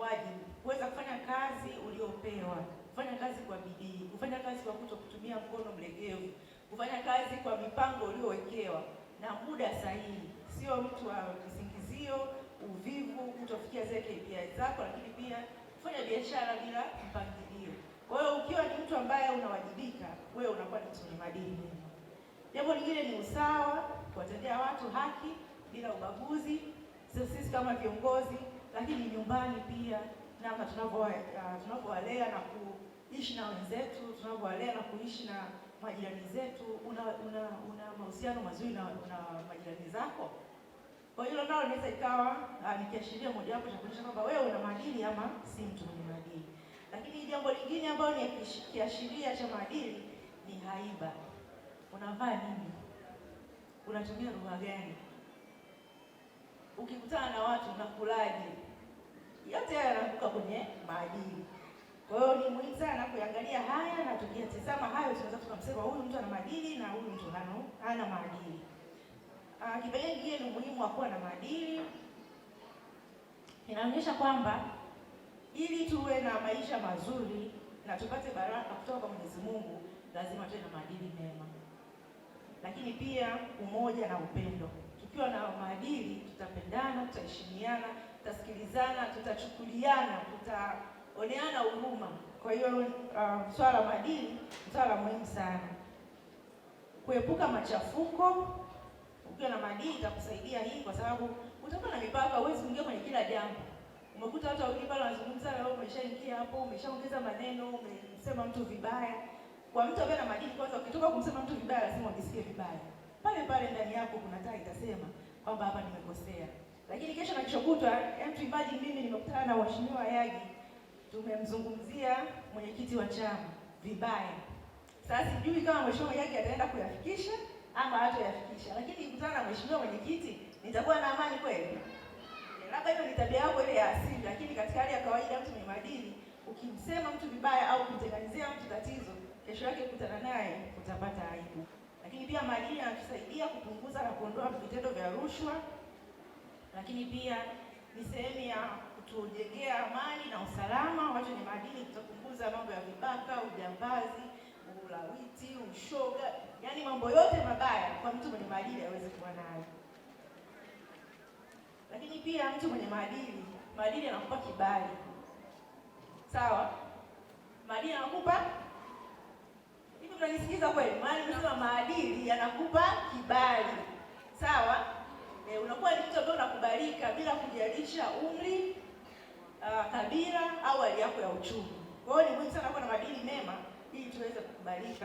wajibu, kuweza kufanya kazi uliopewa, kufanya kazi kwa bidii, kufanya kazi kwa kutumia mkono mlegevu, kufanya kazi kwa mipango uliowekewa na muda sahihi, sio mtu wa kisingizio, uvivu, kutofikia zile KPI zako, lakini pia kufanya biashara bila mpangilio. Kwa hiyo ukiwa ni mtu ambaye unawajibika, wewe unakuwa ni mtu mwenye maadili mema. Jambo lingine ni usawa, kuwatendea watu haki bila ubaguzi, sisi kama viongozi, lakini nyumbani pia, namna tunavyowalea na kuishi na wenzetu, tunavyowalea na kuishi na majirani zetu. Una mahusiano mazuri na majirani zako. Kwa hiyo nalo inaweza ikawa ni kiashiria mojawapo cha kuonyesha kwamba wewe una maadili ama si mtu mwenye maadili. Lakini jambo lingine ambalo ni kiashiria cha maadili ni haiba. Unavaa nini? Unatumia lugha gani? Ukikutana na watu unakulaje? Yote haya yanaanguka kwenye maadili. Kwa hiyo ni muhimu sana kuangalia haya, na tukiyatazama hayo tunaweza tukamsema huyu mtu ana maadili na huyu mtu hana maadili. Kipengele kingine ni umuhimu wa kuwa na maadili. Inaonyesha kwamba ili tuwe na maisha mazuri na tupate baraka kutoka kwa Mwenyezi Mungu, lazima tuwe na maadili mema. Lakini pia umoja na upendo. Tukiwa na maadili, tutapendana, tutaheshimiana, tutasikilizana, tutachukuliana, tutaoneana huruma. Kwa hiyo swala la maadili ni swala muhimu sana. Kuepuka machafuko. Ukiwa na maadili itakusaidia hii, kwa sababu utakuwa na mipaka, huwezi kuingia kwenye kila jambo. Umekuta watu wawili pale wanazungumza na wewe umeshaingia hapo, umeshaongeza maneno, umesema mtu vibaya. Kwa mtu ambaye ana maadili, kwanza ukitoka kumsema mtu vibaya lazima ujisikie vibaya. Pale pale ndani yako kuna taa itasema kwamba hapa nimekosea. Lakini kesho na kesho kutwa, mtu imagine mimi nimekutana na Mheshimiwa Yagi, tumemzungumzia mwenyekiti wa chama vibaya. Sasa sijui kama Mheshimiwa Yagi ataenda kuyafikisha ama hatayafikisha, lakini nikutana na Mheshimiwa mwenyekiti nitakuwa na amani kweli? Labda hiyo ni tabia yako ile ya asili, lakini katika hali ya kawaida mtu mwenye maadili, ukimsema mtu vibaya au kumtengenezea mtu tatizo, kesho yake kukutana naye utapata aibu. Lakini pia maadili yanatusaidia kupunguza na kuondoa vitendo vya rushwa, lakini pia ni sehemu ya kutujengea amani na usalama. Watu wenye maadili tutapunguza mambo ya vibaka, ujambazi, ulawiti, ushoga, yaani mambo yote mabaya kwa mtu mwenye maadili hawezi kuwa nayo. Lakini pia mtu mwenye maadili anakupa kibali. Sawa? Maadili anakupa hivi, mnanisikiza kweli? Maana nimesema maadili yanakupa kibali. Sawa? Unakuwa ni mtu ambaye unakubalika bila kujalisha umri, kabila au hali yako ya uchumi. Kwa hiyo ni muhimu sana kuwa na maadili mema ili tuweze kukubalika.